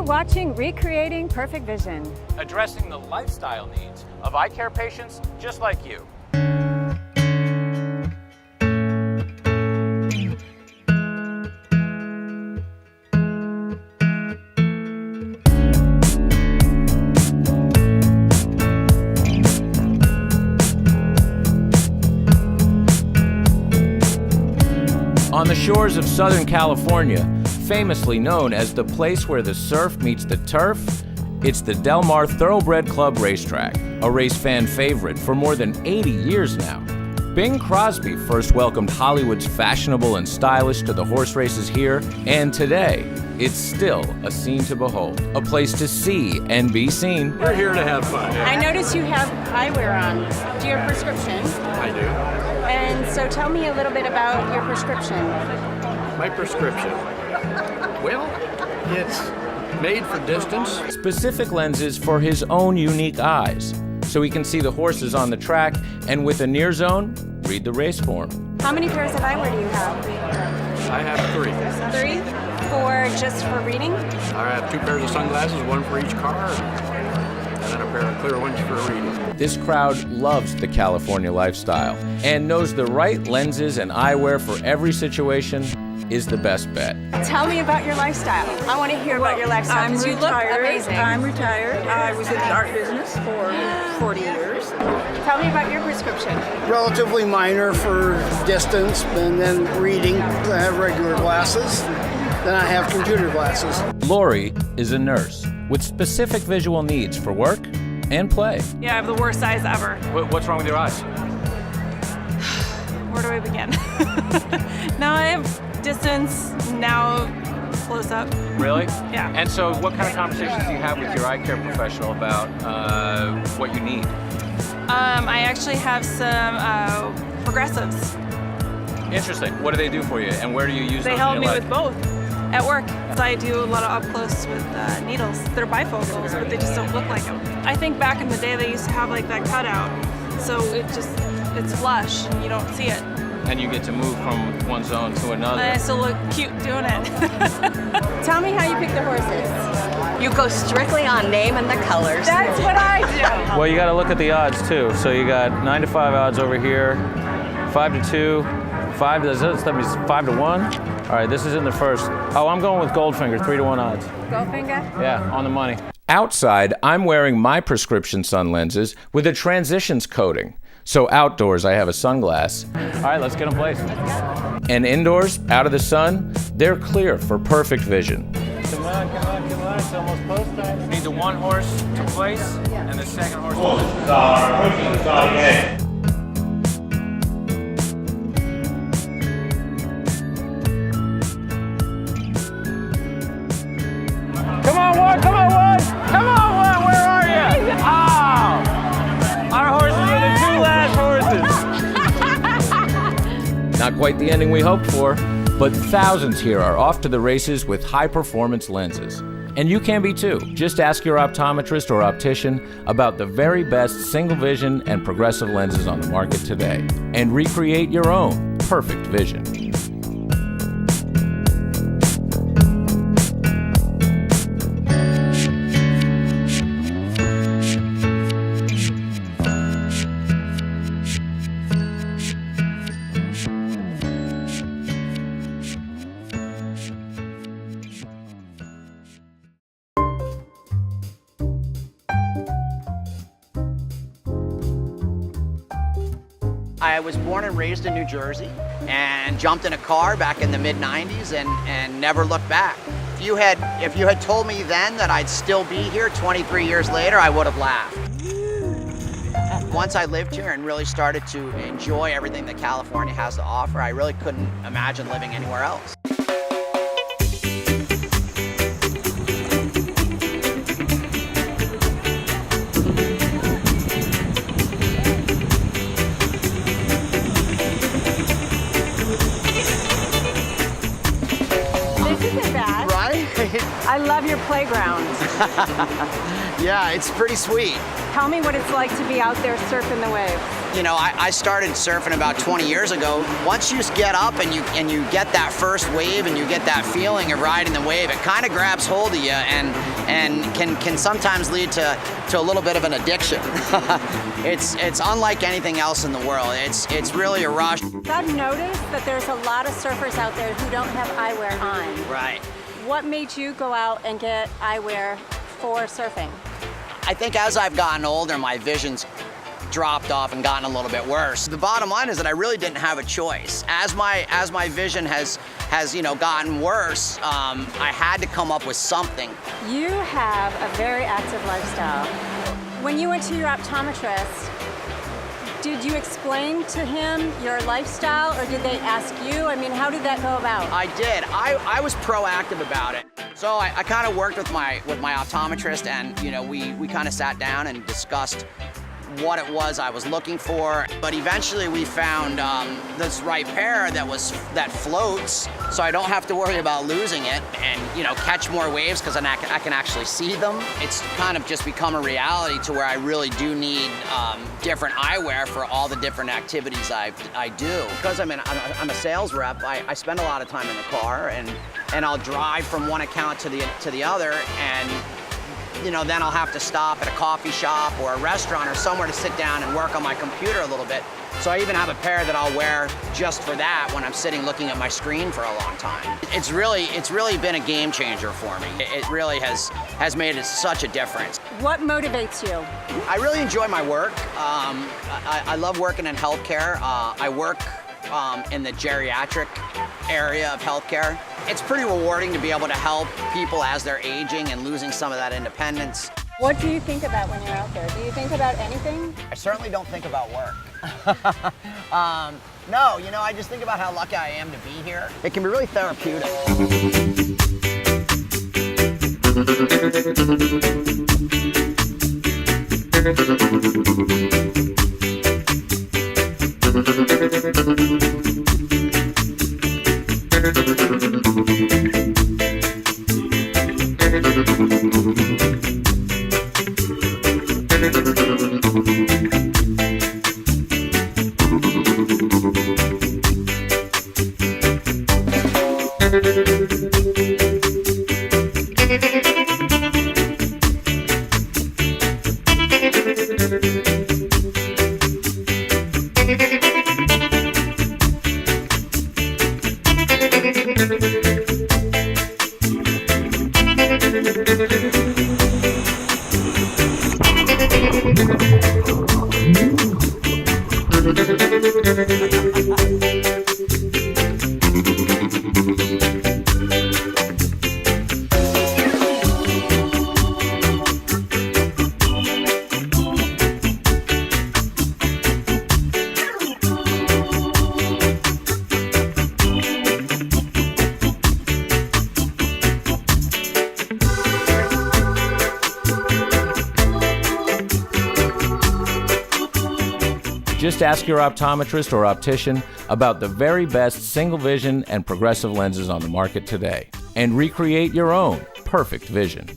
You're watching Recreating Perfect Vision, addressing the lifestyle needs of eye care patients just like you. On the shores of Southern California, famously known as the place where the surf meets the turf, it's the Del Mar Thoroughbred Club Racetrack, a race fan favorite for more than 80 years now. Bing Crosby first welcomed Hollywood's fashionable and stylish to the horse races here, and today, it's still a scene to behold, a place to see and be seen. We're here to have fun. I notice you have eyewear on. Do you have a prescription? I do. And so tell me a little bit about your prescription. My prescription. Well, it's made for distance. Specific lenses for his own unique eyes, so he can see the horses on the track and with a near zone, read the race form. How many pairs of eyewear do you have? I have 3. 3? Just for reading? I have 2 pairs of sunglasses, 1 for each car, and then a pair of clear ones for reading. This crowd loves the California lifestyle and knows the right lenses and eyewear for every situation is the best bet. Tell me about your lifestyle. I want to hear about your lifestyle. I'm 'Cause you look amazing. I'm retired. I was in the art business for 40 years. Tell me about your prescription. Relatively minor for distance, and then reading. I have regular glasses. Then I have computer glasses. Lori is a nurse with specific visual needs for work and play. Yeah, I have the worst eyes ever. What's wrong with your eyes? Where do I begin? Now I have distance, now close up. Really? Yeah. And so what kind of conversations do you have with your eye care professional about what you need? I actually have some progressives. Interesting. What do they do for you, and where do you use They those help in me your with life? both. At work, so I do a lot of up close with needles. They're bifocals, but they just don't look like them. I think back in the day they used to have like that cutout, so it's flush and you don't see it. And you get to move from one zone to another. And I still look cute doing it. Tell me how you pick the horses. You go strictly on name and the colors. That's what I do. Well, you got to look at the odds too. So you got 9-5 odds over here, 5-2, 5 to 1. All right, this is in the first. Oh, I'm going with Goldfinger, 3-1 odds. Goldfinger? Yeah, on the money. Outside, I'm wearing my prescription sun lenses with a transitions coating. So outdoors, I have a sunglass. All right, let's get them placed. And indoors, out of the sun, they're clear for perfect vision. Come on, it's almost post time. Need the one horse to place, and the second horse to place. Come on, one! Come on, one! Come on, one! Where are you? Oh! Our horses are the 2 last horses. Not quite the ending we hoped for, but thousands here are off to the races with high-performance lenses. And you can be too. Just ask your optometrist or optician about the very best single vision and progressive lenses on the market today, and recreate your own perfect vision. I was born and raised in New Jersey and jumped in a car back in the mid-90s and never looked back. If you had told me then that I'd still be here 23 years later, I would have laughed. Once I lived here and really started to enjoy everything that California has to offer, I really couldn't imagine living anywhere else. I love your playground. Yeah, it's pretty sweet. Tell me what it's like to be out there surfing the waves. You know, I started surfing about 20 years ago. Once you get up and you get that first wave and you get that feeling of riding the wave, it kind of grabs hold of you and can sometimes lead to a little bit of an addiction. It's unlike anything else in the world. It's really a rush. I've noticed that there's a lot of surfers out there who don't have eyewear on. Right. What made you go out and get eyewear for surfing? I think as I've gotten older, my vision's dropped off and gotten a little bit worse. The bottom line is that I really didn't have a choice. As my vision has gotten worse, I had to come up with something. You have a very active lifestyle. When you went to your optometrist, did you explain to him your lifestyle, or did they ask you? I mean, how did that go about? I did. I was proactive about it. So I kind of worked with my optometrist, and we kind of sat down and discussed what it was I was looking for. But eventually we found this right pair that floats, so I don't have to worry about losing it, and catch more waves because I can actually see them. It's kind of just become a reality to where I really do need different eyewear for all the different activities I do. Because I'm a sales rep, I spend a lot of time in the car, and I'll drive from one account to the other, and then I'll have to stop at a coffee shop or a restaurant or somewhere to sit down and work on my computer a little bit. So I even have a pair that I'll wear just for that when I'm sitting looking at my screen for a long time. It's really been a game changer for me. It really has made such a difference. What motivates you? I really enjoy my work. I love working in healthcare. I work in the geriatric area of healthcare. It's pretty rewarding to be able to help people as they're aging and losing some of that independence. What do you think about when you're out there? Do you think about anything? I certainly don't think about work. No, I just think about how lucky I am to be here. It can be really therapeutic. Just ask your optometrist or optician about the very best single vision and progressive lenses on the market today, and recreate your own perfect vision.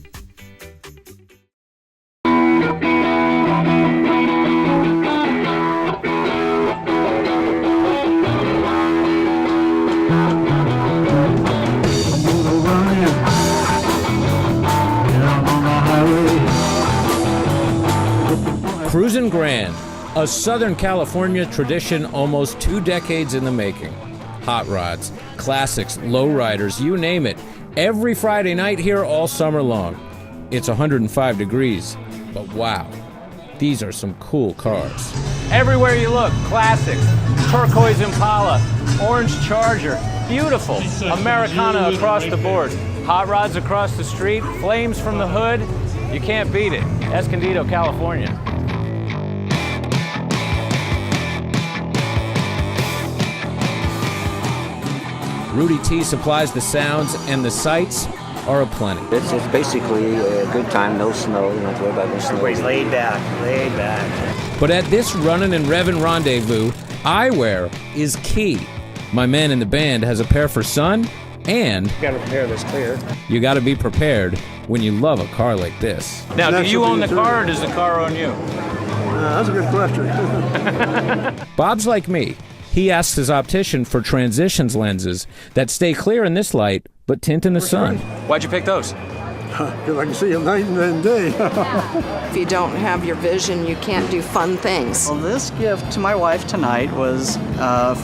Cruisin' Grand, a Southern California tradition almost 2 decades in the making. Hot rods, classics, lowriders, you name it. Every Friday night here all summer long. It's 105 degrees, but wow, these are some cool cars. Everywhere you look, classics. Turquoise Impala, orange Charger, beautiful. Americana across the board. Hot rods across the street, flames from the hood. You can't beat it. Escondido, California. Rudy T supplies the sounds, and the sights are aplenty. It's basically a good time, no snow, you don't have to worry about no snow. Everybody's laid back. But at this runnin' and revvin' rendezvous, eyewear is key. My man in the band has a pair for sun, and You gotta prepare this clear. you gotta be prepared when you love a car like this. Now, do you own the car, or does the car own you? That's a good question. Bob's like me. He asks his optician for transitions lenses that stay clear in this light but tint in the sun. Why'd you pick those? Because I can see them night and day. If you don't have your vision, you can't do fun things. Well, this gift to my wife tonight was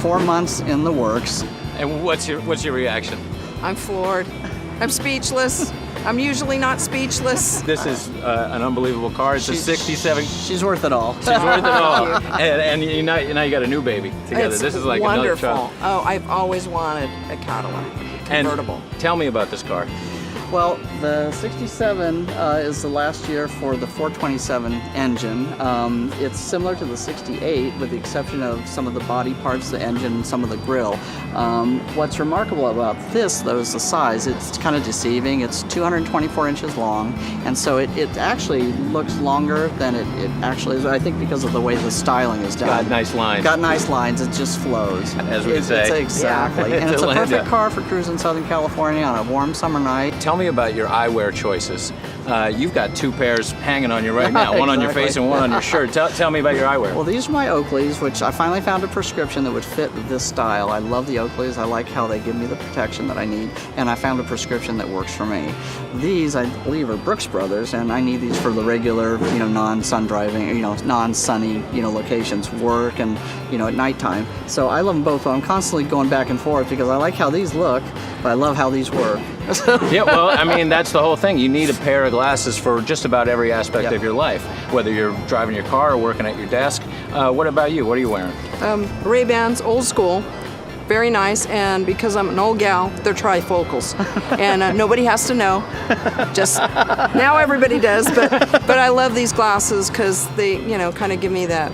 4 months in the works. And what's your reaction? I'm floored. I'm speechless. I'm usually not speechless. This is an unbelievable car. It's a 67. She's worth it all. She's worth it all. And now you got a new baby together. It's this is like wonderful. another child. Oh, I've always wanted a Cadillac convertible. And tell me about this car. Well, the 67 is the last year for the 427 engine. It's similar to the 68 with the exception of some of the body parts, the engine, and some of the grille. What's remarkable about this, though, is the size. It's kind of deceiving. It's 224 inches long, and so it actually looks longer than it actually is, I think because of the way the styling is done. Got nice lines. Got nice lines. It just flows. As we say. It's exactly. And it's a perfect car for cruising Southern California on a warm summer night. Tell me about your eyewear choices. You've got 2 pairs hanging on you right now, one on your face and one on your shirt. Tell me about your eyewear. Well, these are my Oakleys, which I finally found a prescription that would fit this style. I love the Oakleys. I like how they give me the protection that I need, and I found a prescription that works for me. These, I believe, are Brooks Brothers, and I need these for the regular, non-sun driving, non-sunny, locations, work, and, at nighttime. So I love them both. I'm constantly going back and forth because I like how these look, but I love how these work. Yeah, well, I mean, that's the whole thing. You need a pair of glasses for just about every aspect of your life, whether you're driving your car or working at your desk. What about you? What are you wearing? Ray-Bans, old school, very nice, and because I'm an old gal, they're trifocals, and nobody has to know. Just now, everybody does, but I love these glasses because they, kind of give me that,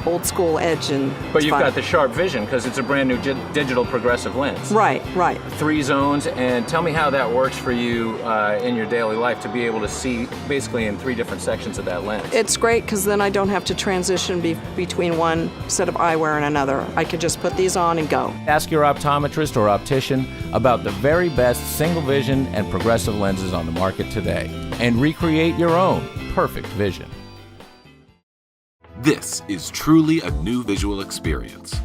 old school edge, and but you've got the sharp vision because it's a brand new digital progressive lens. Right. 3 zones, and tell me how that works for you in your daily life to be able to see basically in 3 different sections of that lens. It's great because then I don't have to transition between one set of eyewear and another. I can just put these on and go. Ask your optometrist or optician about the very best single vision and progressive lenses on the market today, and recreate your own perfect vision. This is truly a new visual experience.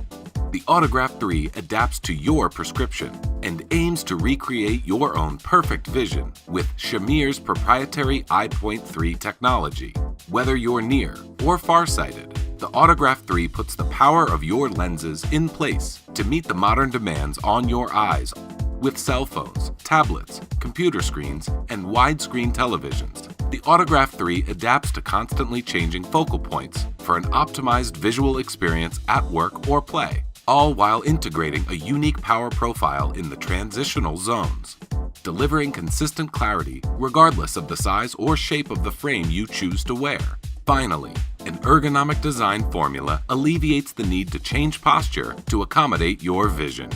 The Autograph 3 adapts to your prescription and aims to recreate your own perfect vision with Shamir's proprietary iPoint 3 technology. Whether you're near or farsighted, the Autograph 3 puts the power of your lenses in place to meet the modern demands on your eyes with cell phones, tablets, computer screens, and widescreen televisions. The Autograph 3 adapts to constantly changing focal points for an optimized visual experience at work or play, all while integrating a unique power profile in the transitional zones, delivering consistent clarity regardless of the size or shape of the frame you choose to wear. Finally, an ergonomic design formula alleviates the need to change posture to accommodate your vision.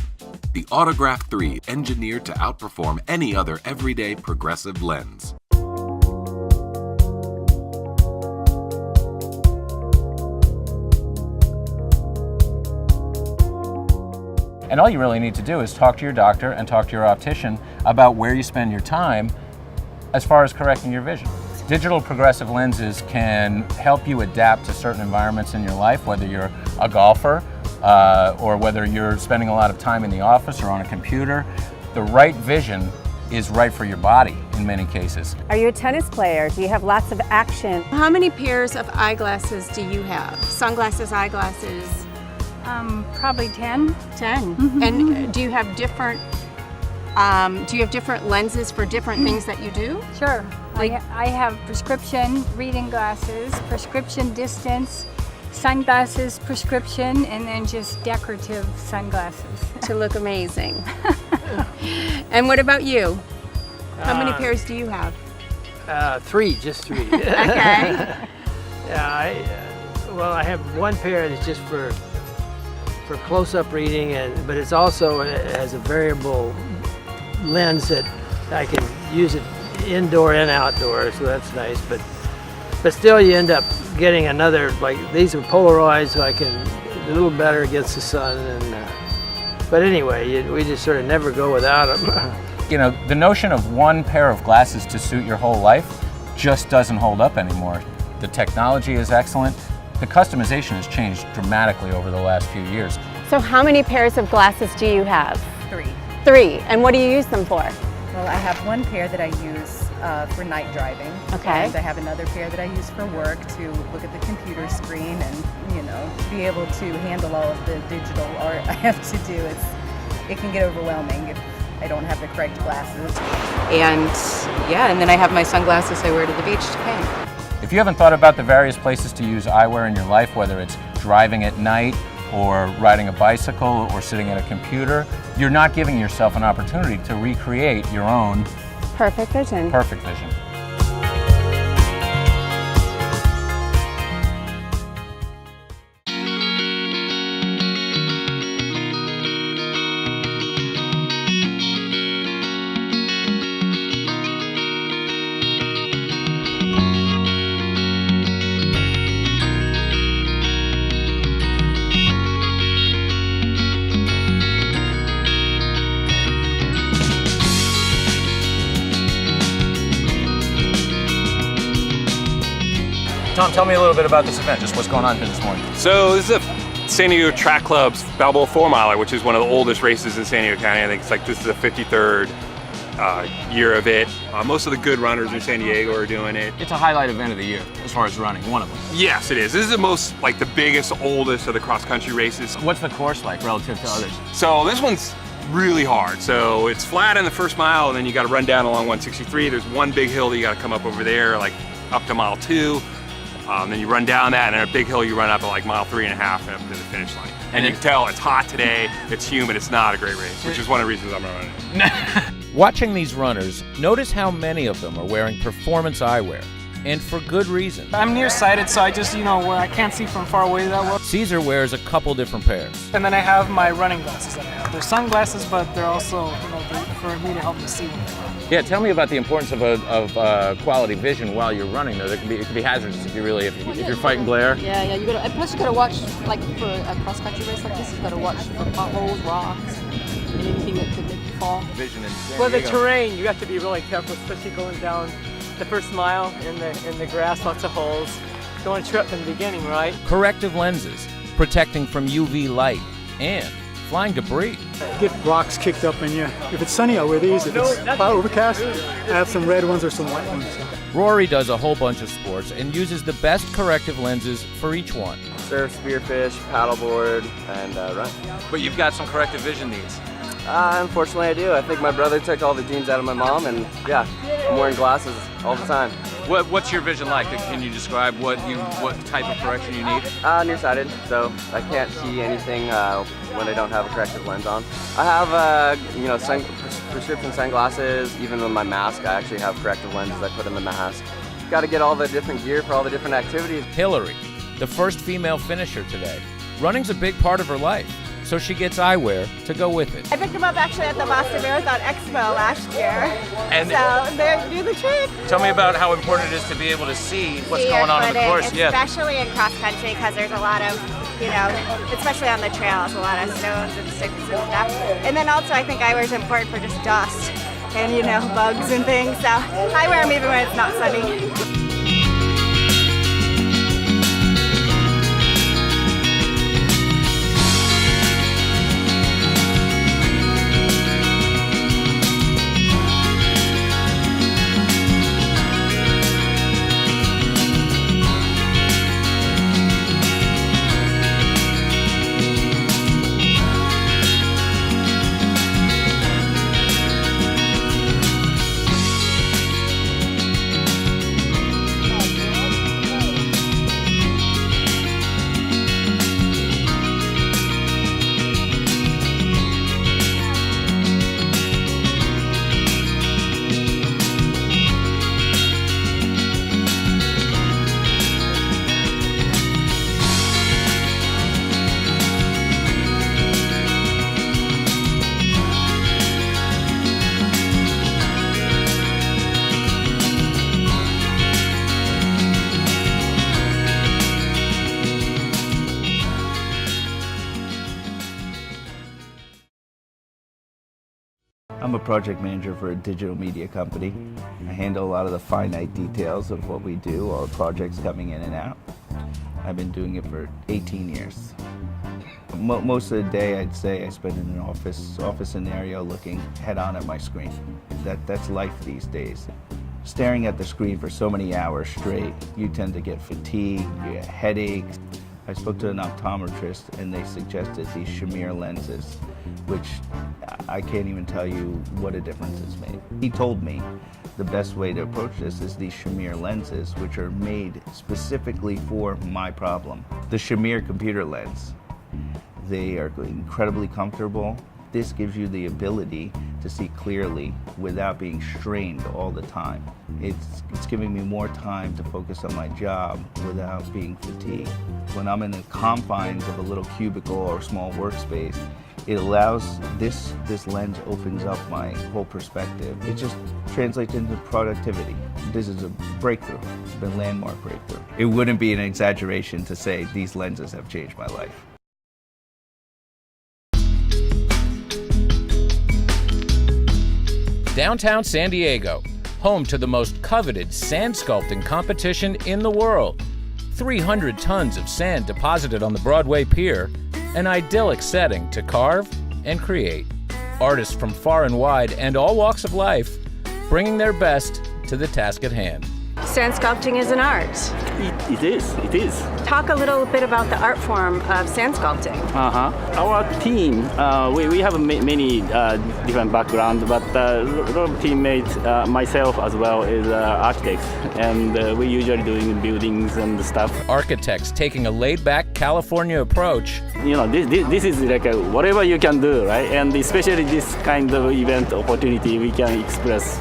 The Autograph 3 engineered to outperform any other everyday progressive lens. And all you really need to do is talk to your doctor and talk to your optician about where you spend your time as far as correcting your vision. Digital progressive lenses can help you adapt to certain environments in your life, whether you're a golfer or whether you're spending a lot of time in the office or on a computer. The right vision is right for your body in many cases. Are you a tennis player? Do you have lots of action? How many pairs of eyeglasses do you have? Sunglasses, eyeglasses? Probably 10. 10. Mm-hmm. And do you have different lenses for different things that you do? Sure. I have prescription reading glasses, prescription distance, sunglasses, prescription, and then just decorative sunglasses. To look amazing. And what about you? How many pairs do you have? 3, just 3. Okay. I have one pair that's just for close-up reading, but it's also has a variable lens that I can use it indoor and outdoor, so that's nice. But still, you end up getting another, like these are Polaroids, so I can a little better against the sun. But anyway, we just sort of never go without them. You know, the notion of one pair of glasses to suit your whole life just doesn't hold up anymore. The technology is excellent. The customization has changed dramatically over the last few years. So how many pairs of glasses do you have? 3. 3. And what do you use them for? Well, I have one pair that I use for night driving. Okay. And I have another pair that I use for work to look at the computer screen and, be able to handle all of the digital art I have to do. It can get overwhelming if I don't have the correct glasses. And then I have my sunglasses I wear to the beach to paint. If you haven't thought about the various places to use eyewear in your life, whether it's driving at night or riding a bicycle or sitting at a computer, you're not giving yourself an opportunity to recreate your own perfect vision. Perfect vision. Tom, tell me a little bit about this event, just what's going on here this morning. So this is a San Diego Track Club's Balboa 4-miler, which is one of the oldest races in San Diego County. I think it's like this is the 53rd year of it. Most of the good runners in San Diego are doing it. It's a highlight event of the year as far as running, one of them. Yes, it is. This is the most, like the biggest, oldest of the cross-country races. What's the course like relative to others? So this one's really hard. So it's flat in the first mile, and then you got to run down along 163. There's one big hill that you got to come up over there, like up to mile 2. Then you run down that, and then a big hill you run up at like mile 3.5 and up to the finish line. And you can tell it's hot today, it's humid, it's not a great race, which is one of the reasons I'm running it. Watching these runners, notice how many of them are wearing performance eyewear, and for good reason. I'm nearsighted, so I just, where I can't see from far away that well. Caesar wears a couple different pairs. And then I have my running glasses that I have. They're sunglasses, but they're also, for me to help me see when I run. Yeah, tell me about the importance of quality vision while you're running. Though it can be hazardous if you're fighting glare. Yeah. You gotta, and plus you gotta watch, like for a cross country race like this, you gotta watch for potholes, rocks, and anything that could make you fall. Vision in San Well, the Diego. terrain, you have to be really careful, especially going down the first mile in the grass, lots of holes. Don't want to trip in the beginning, right? Corrective lenses, protecting from UV light, and flying debris. Get rocks kicked up in you. If it's sunny, I'll wear these. If it's cloud overcast, I have some red ones or some white ones. Rory does a whole bunch of sports and uses the best corrective lenses for each one. Surf, spearfish, paddleboard, and run. But you've got some corrective vision needs. Unfortunately, I do. I think my brother took all the genes out of my mom, and yeah, I'm wearing glasses all the time. What's your vision like? Can you describe what type of correction you need? Nearsighted, so I can't see anything when I don't have a corrective lens on. I have, prescription sunglasses. Even with my mask, I actually have corrective lenses I put in the mask. Got to get all the different gear for all the different activities. Hillary, the first female finisher today. Running's a big part of her life, so she gets eyewear to go with it. I picked them up actually at the Boston Marathon Expo last year. And so they do the trick. Tell me about how important it is to be able to see what's going on in the course. Especially in cross country, because there's a lot of, especially on the trails, a lot of stones and sticks and stuff. And then also I think eyewear is important for just dust and, bugs and things. So I wear them even when it's not sunny. I'm a project manager for a digital media company. I handle a lot of the finite details of what we do, all the projects coming in and out. I've been doing it for 18 years. Most of the day, I'd say I spend in an office scenario looking head-on at my screen. That's life these days. Staring at the screen for so many hours straight, you tend to get fatigue, you get headaches. I spoke to an optometrist and they suggested these Shamir lenses, which I can't even tell you what a difference it's made. He told me the best way to approach this is these Shamir lenses, which are made specifically for my problem. The Shamir computer lens. They are incredibly comfortable. This gives you the ability to see clearly without being strained all the time. It's giving me more time to focus on my job without being fatigued. When I'm in the confines of a little cubicle or small workspace, it allows, this lens opens up my whole perspective. It just translates into productivity. This is a breakthrough. It's been a landmark breakthrough. It wouldn't be an exaggeration to say these lenses have changed my life. Downtown San Diego, home to the most coveted sand sculpting competition in the world. 300 tons of sand deposited on the Broadway Pier, an idyllic setting to carve and create. Artists from far and wide and all walks of life bringing their best to the task at hand. Sand sculpting is an art. It is. Talk a little bit about the art form of sand sculpting. Our team, we have many different backgrounds, but a lot of teammates, myself as well, is architects, and we usually doing buildings and stuff. Architects taking a laid-back California approach. You know, this is like whatever you can do, right? And especially this kind of event opportunity, we can express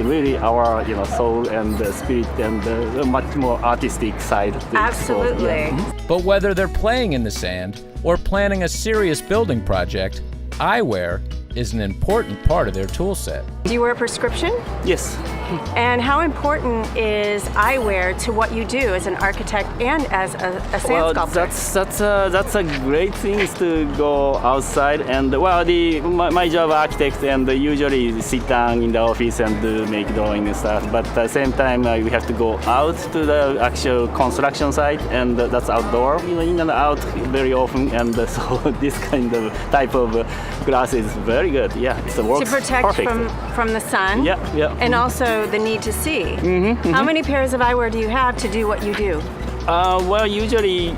really our soul and spirit and a much more artistic side. Absolutely. So, yeah. But whether they're playing in the sand or planning a serious building project, eyewear is an important part of their tool set. Do you wear a prescription? Yes. And how important is eyewear to what you do as an architect and as a sand sculptor? That's a great thing is to go outside and my job architect and usually sit down in the office and make drawing and stuff. But at the same time we have to go out to the actual construction site and that's outdoor, in and out very often, and so this kind of type of glass is very good. Yeah, it works to protect perfect. from the sun. Yeah. And also the need to see. How many pairs of eyewear do you have to do what you do? Usually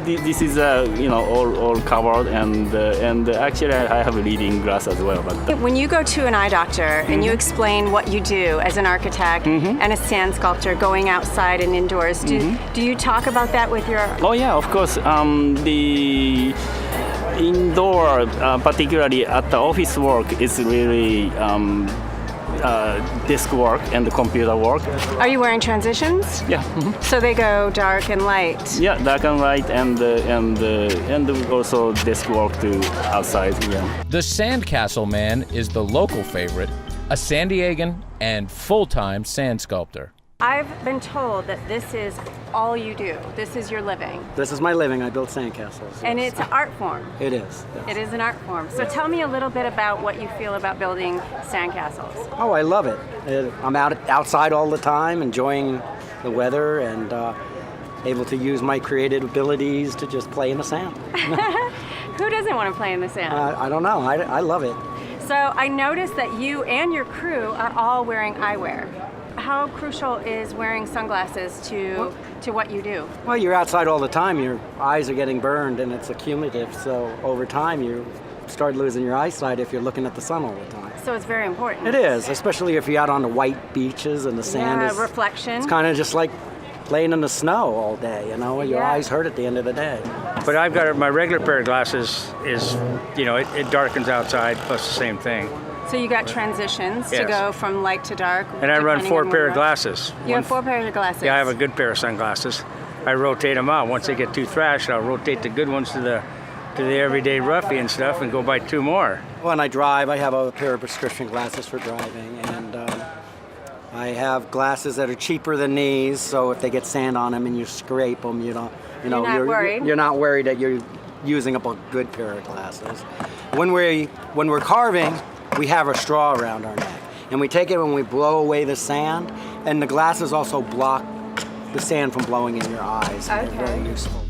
this is all covered, and actually I have a reading glass as well. But when you go to an eye doctor and you explain what you do as an architect and a sand sculptor going outside and indoors, do you talk about that with your? Oh yeah, of course. The indoor, particularly at the office work, is really desk work and the computer work. Are you wearing transitions? Yeah. So they go dark and light. Yeah, dark and light, and also desk work too outside. Yeah. The Sandcastle Man is the local favorite, a San Diegan and full-time sand sculptor. I've been told that this is all you do. This is your living. This is my living. I build sandcastles. And it's an art form. It is. Yes. It is an art form. So tell me a little bit about what you feel about building sandcastles. Oh, I love it. I'm outside all the time, enjoying the weather, and able to use my creative abilities to just play in the sand. Who doesn't want to play in the sand? I don't know. I love it. So I noticed that you and your crew are all wearing eyewear. How crucial is wearing sunglasses to what you do? Well, you're outside all the time. Your eyes are getting burned, and it's accumulative. So over time, you start losing your eyesight if you're looking at the sun all the time. So it's very important. It is, especially if you're out on the white beaches and the sand is reflection. It's kind of just like playing in the snow all day. Your eyes hurt at the end of the day. But I've got my regular pair of glasses is, it darkens outside, plus the same thing. So you got transitions to go from light to dark. And I run 4 pair of glasses. You have 4 pairs of glasses? Yeah, I have a good pair of sunglasses. I rotate them out. Once they get too thrashed, I'll rotate the good ones to the everyday roughie and stuff and go buy 2 more. When I drive, I have a pair of prescription glasses for driving, and I have glasses that are cheaper than these, so if they get sand on them and you scrape them, you're not worried. You're not worried that you're using up a good pair of glasses. When we're carving, we have a straw around our neck. And we take it when we blow away the sand, and the glasses also block the sand from blowing in your eyes. And they're very useful.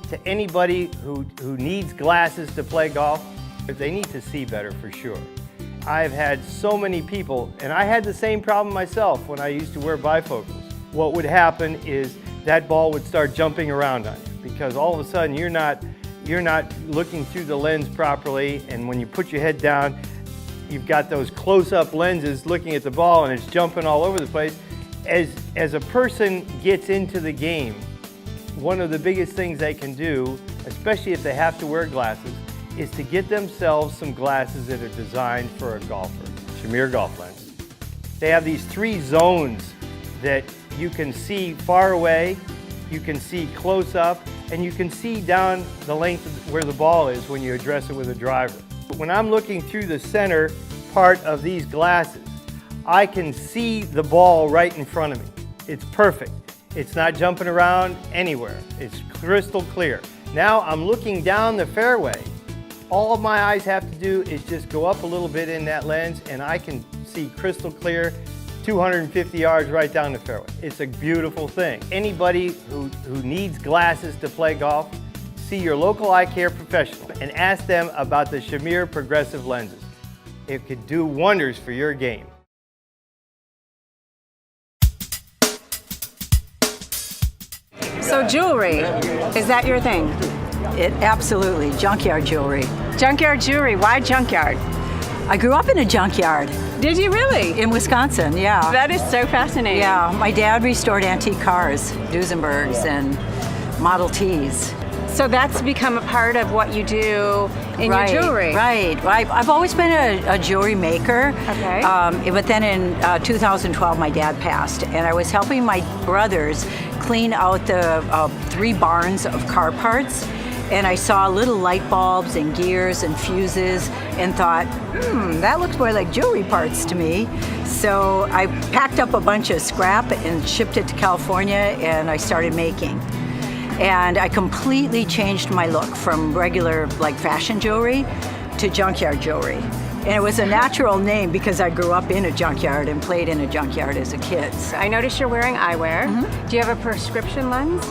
To anybody who needs glasses to play golf, they need to see better for sure. I've had so many people, and I had the same problem myself when I used to wear bifocals. What would happen is that ball would start jumping around on you because all of a sudden you're not looking through the lens properly, and when you put your head down, you've got those close-up lenses looking at the ball and it's jumping all over the place. As a person gets into the game, one of the biggest things they can do, especially if they have to wear glasses, is to get themselves some glasses that are designed for a golfer, Shamir golf lenses. They have these 3 zones that you can see far away, you can see close up, and you can see down the length of where the ball is when you address it with a driver. When I'm looking through the center part of these glasses, I can see the ball right in front of me. It's perfect. It's not jumping around anywhere. It's crystal clear. Now I'm looking down the fairway. All my eyes have to do is just go up a little bit in that lens and I can see crystal clear 250 yards right down the fairway. It's a beautiful thing. Anybody who needs glasses to play golf, see your local eye care professional and ask them about the Shamir progressive lenses. It could do wonders for your game. So jewelry, is that your thing? It absolutely, junkyard jewelry. Junkyard jewelry, why junkyard? I grew up in a junkyard. Did you really? In Wisconsin, yeah. That is so fascinating. Yeah, my dad restored antique cars, Duesenbergs and Model Ts. So that's become a part of what you do in your jewelry. Right. I've always been a jewelry maker. Okay. But then in 2012, my dad passed, and I was helping my brothers clean out the 3 barns of car parts. And I saw little light bulbs and gears and fuses and thought, that looks more like jewelry parts to me. So I packed up a bunch of scrap and shipped it to California, and I started making. And I completely changed my look from regular fashion jewelry to junkyard jewelry. And it was a natural name because I grew up in a junkyard and played in a junkyard as a kid. So. I noticed you're wearing eyewear. Mm-hmm. Do you have a prescription lens?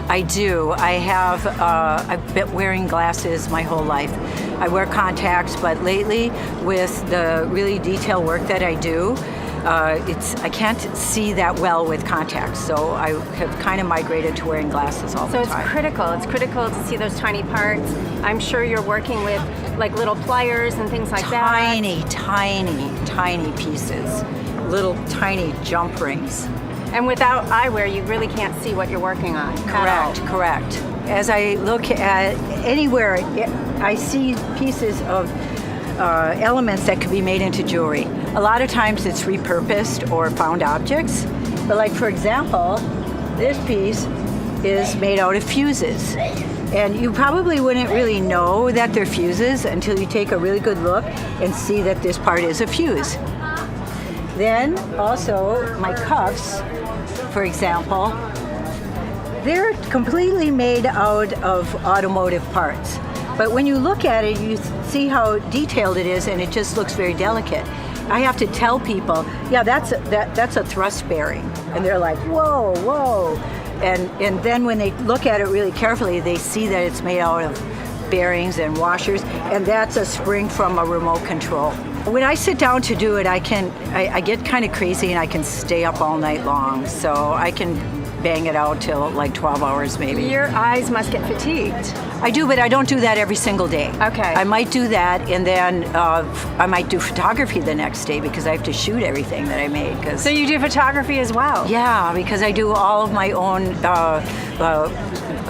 I do. I've been wearing glasses my whole life. I wear contacts, but lately with the really detailed work that I do, I can't see that well with contacts, so I have kind of migrated to wearing glasses all the time. So it's critical. It's critical to see those tiny parts. I'm sure you're working with little pliers and things like that. Tiny pieces. Little tiny jump rings. And without eyewear, you really can't see what you're working on. Correct. As I look at anywhere, I see pieces of elements that could be made into jewelry. A lot of times it's repurposed or found objects, but for example, this piece is made out of fuses. And you probably wouldn't really know that they're fuses until you take a really good look and see that this part is a fuse. Then also my cuffs, for example, they're completely made out of automotive parts. But when you look at it, you see how detailed it is, and it just looks very delicate. I have to tell people, yeah, that's a thrust bearing, and they're like, whoa. And then when they look at it really carefully, they see that it's made out of bearings and washers, and that's a spring from a remote control. When I sit down to do it, I get kind of crazy and I can stay up all night long, so I can bang it out till like 12 hours maybe. Your eyes must get fatigued. I do, but I don't do that every single day. Okay. I might do that, and then I might do photography the next day because I have to shoot everything that I made. So you do photography as well? Yeah, because I do all of my own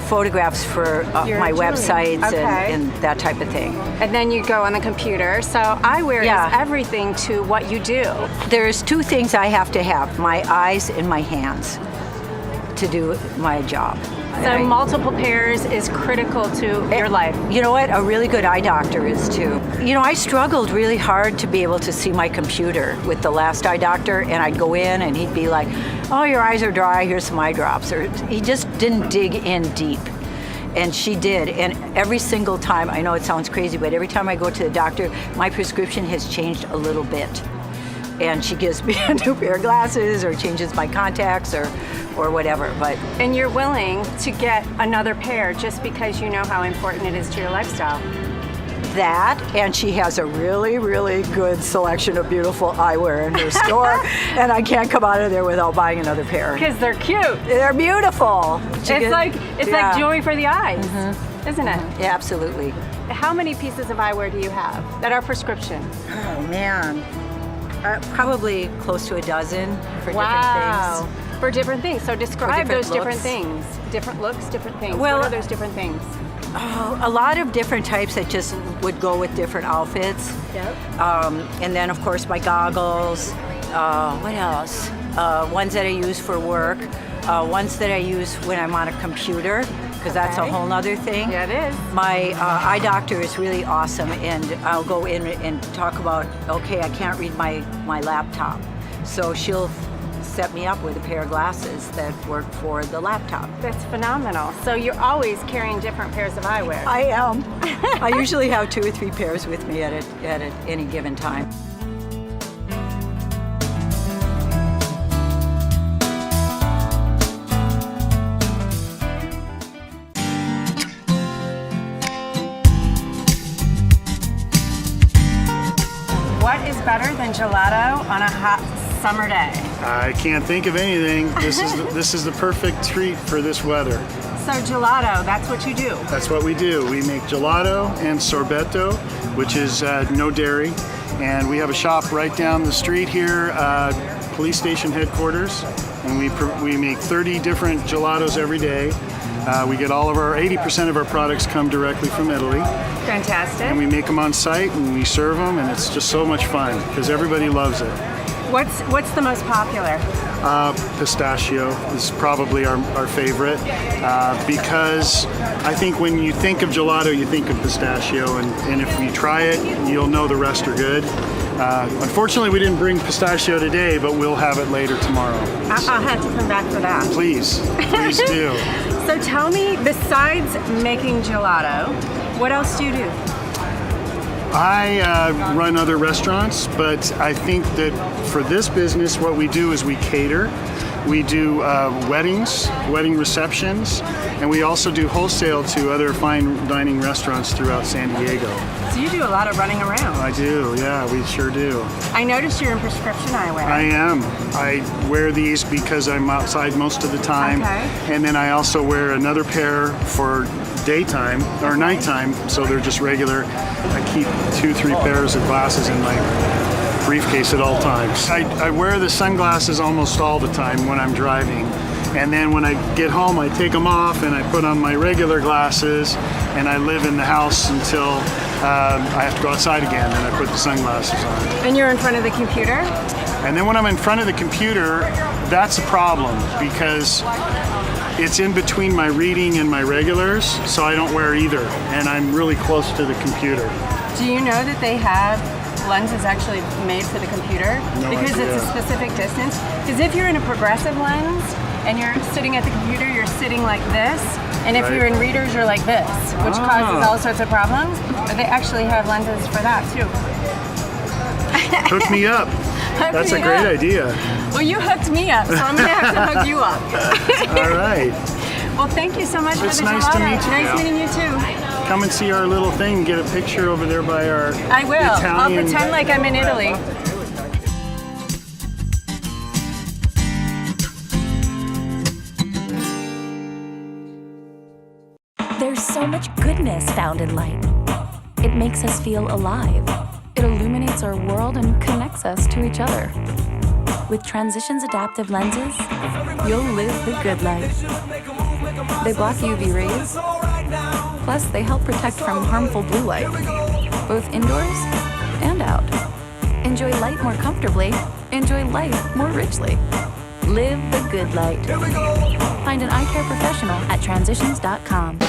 photographs for my websites and that type of thing. And then you go on the computer. So eyewear is everything to what you do. There's two things I have to have, my eyes and my hands, to do my job. So multiple pairs is critical to your life. You know what? A really good eye doctor is too. You know, I struggled really hard to be able to see my computer with the last eye doctor, and I'd go in and he'd be like, oh, your eyes are dry, here's some eye drops. Or he just didn't dig in deep. And she did, and every single time, I know it sounds crazy, but every time I go to the doctor, my prescription has changed a little bit. And she gives me a new pair of glasses or changes my contacts or whatever. And you're willing to get another pair just because you know how important it is to your lifestyle. That, and she has a really, really good selection of beautiful eyewear in her store, and I can't come out of there without buying another pair. Because they're cute. They're beautiful. It's like joy for the eyes, isn't it? Yeah, absolutely. How many pieces of eyewear do you have that are prescription? Oh man. Probably close to a dozen for different things. For different things. So describe those different looks. things. Different looks, different things. Well, what are those different things? Oh, a lot of different types that just would go with different outfits. Yep. And then of course my goggles. What else? Ones that I use for work. Ones that I use when I'm on a computer, because that's a whole nother thing. Yeah, it is. My eye doctor is really awesome, and I'll go in and talk about, okay, I can't read my laptop. So she'll set me up with a pair of glasses that work for the laptop. That's phenomenal. So you're always carrying different pairs of eyewear. I am. I usually have 2 or 3 pairs with me at any given time. What is better than gelato on a hot summer day? I can't think of anything. This is the perfect treat for this weather. So gelato, that's what you do? That's what we do. We make gelato and sorbetto, which is no dairy. And we have a shop right down the street here, police station headquarters. And we make 30 different gelatos every day. We get 80% of our products come directly from Italy. Fantastic. And we make them on site and we serve them, and it's just so much fun because everybody loves it. What's the most popular? Pistachio is probably our favorite because I think when you think of gelato, you think of pistachio, and if you try it, you'll know the rest are good. Unfortunately, we didn't bring pistachio today, but we'll have it later tomorrow. I'll have to come back for that. Please do. So tell me, besides making gelato, what else do you do? I run other restaurants, but I think that for this business, what we do is we cater. We do weddings, wedding receptions, and we also do wholesale to other fine dining restaurants throughout San Diego. So you do a lot of running around. I do, yeah, we sure do. I noticed you're in prescription eyewear. I am. I wear these because I'm outside most of the time. Okay. And then I also wear another pair for daytime or nighttime, so they're just regular. I keep 2-3 pairs of glasses in my briefcase at all times. I wear the sunglasses almost all the time when I'm driving. And then when I get home, I take them off and I put on my regular glasses, and I live in the house until I have to go outside again, and I put the sunglasses on. And you're in front of the computer? And then when I'm in front of the computer, that's a problem because it's in between my reading and my regulars, so I don't wear either, and I'm really close to the computer. Do you know that they have lenses actually made for the computer? No because idea. It's a specific distance. Because if you're in a progressive lens and you're sitting at the computer, you're sitting like this. And if you're in readers, you're like this, which causes all sorts of problems. But they actually have lenses for that too. Hook me up. That's a great idea. Well, you hooked me up, so I'm gonna have to hook you up. All right. Well, thank you so much for the nice to gelato. meet you. Nice meeting you too. Come and see our little thing, get a picture over there by our I will. I'll Italian. pretend like I'm in Italy. There's so much goodness found in light. It makes us feel alive. It illuminates our world and connects us to each other. With Transitions adaptive lenses, you'll live the good life. They block UV rays, plus they help protect from harmful blue light, both indoors and out. Enjoy light more comfortably, enjoy life more richly. Live the good light. Find an eye care professional at transitions.com.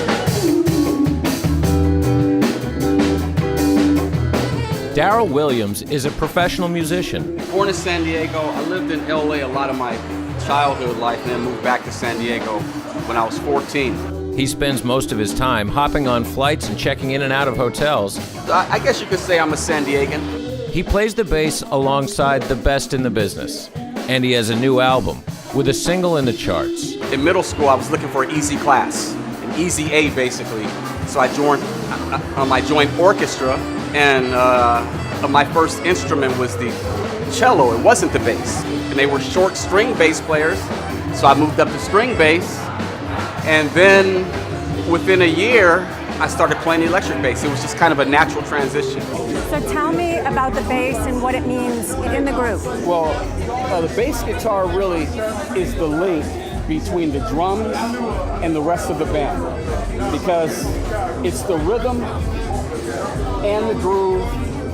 Daryl Williams is a professional musician. Born in San Diego, I lived in LA a lot of my childhood life and then moved back to San Diego when I was 14. He spends most of his time hopping on flights and checking in and out of hotels. I guess you could say I'm a San Diegan. He plays the bass alongside the best in the business. And he has a new album with a single in the charts. In middle school, I was looking for an easy class, an easy A basically. So I joined orchestra, and my first instrument was the cello. It wasn't the bass. And they were short string bass players, so I moved up to string bass. And then within a year, I started playing the electric bass. It was just kind of a natural transition. So tell me about the bass and what it means in the group. Well, the bass guitar really is the link between the drums and the rest of the band, because it's the rhythm and the groove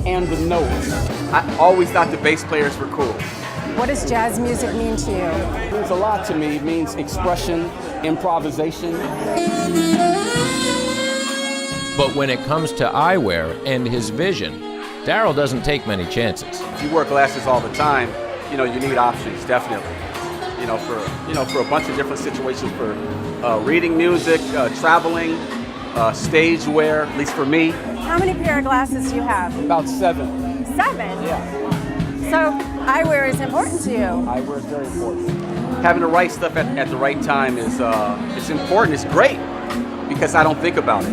and the notes. I always thought the bass players were cool. What does jazz music mean to you? It means a lot to me. It means expression, improvisation. But when it comes to eyewear and his vision, Daryl doesn't take many chances. If you wear glasses all the time, you need options, definitely. For a bunch of different situations, for reading music, traveling, stage wear, at least for me. How many pair of glasses do you have? About 7. 7? Yeah. So eyewear is important to you. Eyewear is very important. Having the right stuff at the right time is it's important. It's great because I don't think about it.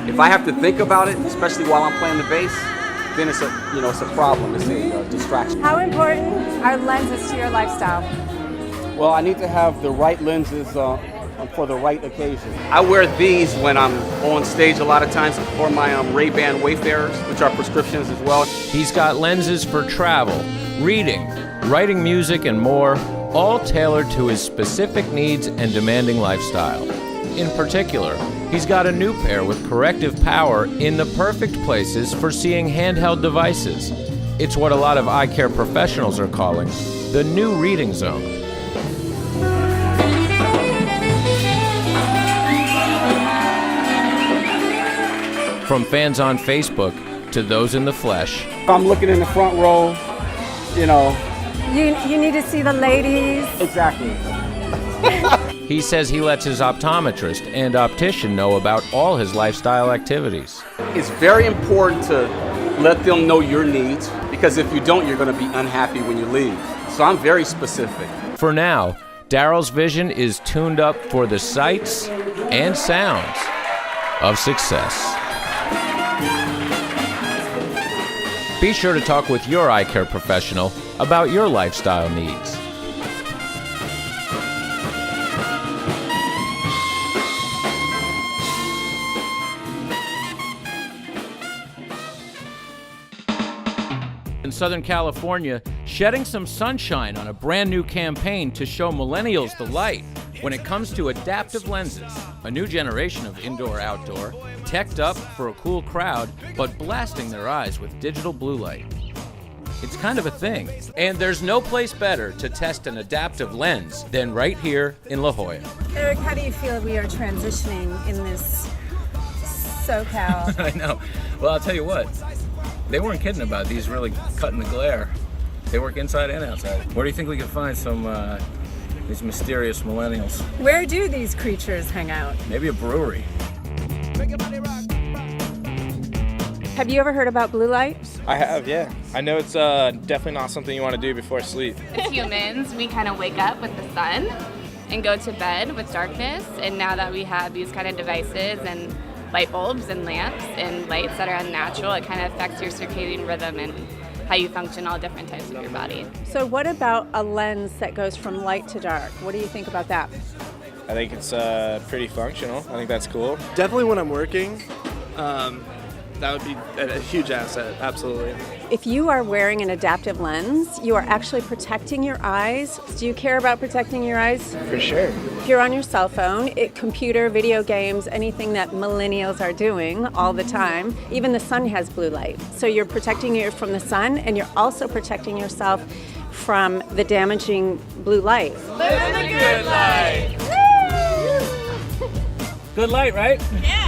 If I have to think about it, especially while I'm playing the bass, then it's a problem. It's a distraction. How important are lenses to your lifestyle? Well, I need to have the right lenses for the right occasion. I wear these when I'm on stage a lot of times, or my Ray-Ban Wayfarers, which are prescriptions as well. He's got lenses for travel, reading, writing music, and more, all tailored to his specific needs and demanding lifestyle. In particular, he's got a new pair with corrective power in the perfect places for seeing handheld devices. It's what a lot of eye care professionals are calling the new reading zone. From fans on Facebook to those in the flesh. If I'm looking in the front row, You need to see the ladies. Exactly. He says he lets his optometrist and optician know about all his lifestyle activities. It's very important to let them know your needs, because if you don't, you're going to be unhappy when you leave. So I'm very specific. For now, Daryl's vision is tuned up for the sights and sounds of success. Be sure to talk with your eye care professional about your lifestyle needs. In Southern California, shedding some sunshine on a brand new campaign to show millennials the light when it comes to adaptive lenses, a new generation of indoor-outdoor, teched up for a cool crowd, but blasting their eyes with digital blue light. It's kind of a thing, and there's no place better to test an adaptive lens than right here in La Jolla. Eric, how do you feel we are transitioning in this SoCal? I know. Well, I'll tell you what. They weren't kidding about these really cutting the glare. They work inside and outside. Where do you think we can find some these mysterious millennials? Where do these creatures hang out? Maybe a brewery. Have you ever heard about blue light? I have, yeah. I know it's definitely not something you want to do before sleep. As humans, we kind of wake up with the sun and go to bed with darkness. And now that we have these kind of devices and light bulbs and lamps and lights that are unnatural, it kind of affects your circadian rhythm and how you function all different types of your body. So what about a lens that goes from light to dark? What do you think about that? I think it's pretty functional. I think that's cool. Definitely when I'm working, that would be a huge asset, absolutely. If you are wearing an adaptive lens, you are actually protecting your eyes. Do you care about protecting your eyes? For sure. If you're on your cell phone, computer, video games, anything that millennials are doing all the time, even the sun has blue light. So you're protecting you from the sun, and you're also protecting yourself from the damaging blue light. Live in the good light! Good light, right? Yeah!